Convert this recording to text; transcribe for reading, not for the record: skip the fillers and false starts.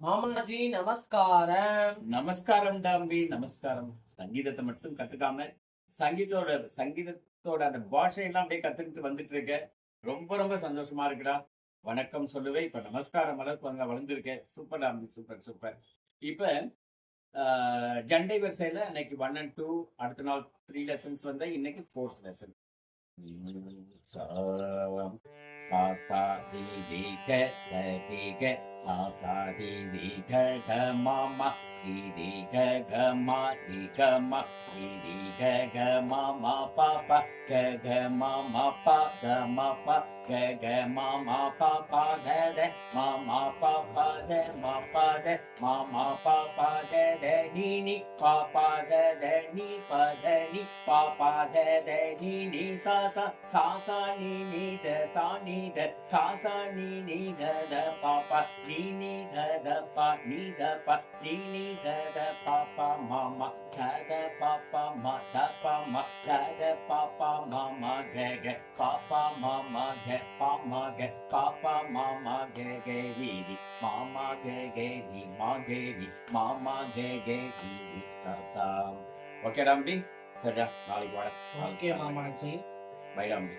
மாமாஜி நமஸ்காரம். நமஸ்காரம் டாம்பி, நமஸ்காரம். சங்கீதத்தை மட்டும் கத்துக்காம சங்கீதத்தோட அந்த பாஷையெல்லாம் அப்படியே கத்துக்கிட்டு வந்துட்டு இருக்க. ரொம்ப ரொம்ப சந்தோஷமா இருக்குடா. வணக்கம் சொல்லுவேன். இப்ப நமஸ்காரம் அளவுக்கு வளர்ந்துருக்கேன். சூப்பர் டாம்பி, சூப்பர் சூப்பர். இப்ப ஜண்டை வரிசையில அன்னைக்கு 1 and 2, அடுத்த நாள் 3 lessons வந்த, இன்னைக்கு 4th lesson. சா சா ரி ரி க ச ரி க சா சா ரி ரி க க மா மா ரி ரி க க மா ரி க மா ரி ரி க க மா மா பா பா க க மா மா பா க மா பா க க மா மா பா பா த த மா மா பா பா த மா பா த மா மா பா பா த த நீ நீ பா பா த த நீ பா த நீ பா பா த த நீ நீ சா சா சா சா நீ நீ த சா நீ த சா சா நீ நீ த த பா பா நீ நீ த த பா நீ த பா நீ நீ த த பா பா மா மா த த பா பா மா த பா மா த த பா பா மா மா க க பா பா மா மா க பா மா க பா பா மா மா க க ரி ரி மா மா க க ரி மா க ரி மா மா க க ரி ரி சா சா. ஓகே டாம்பி, சரிடா, நாளைக்கு வரேன். ஓகே மாமாஜி. பை டாம்பி.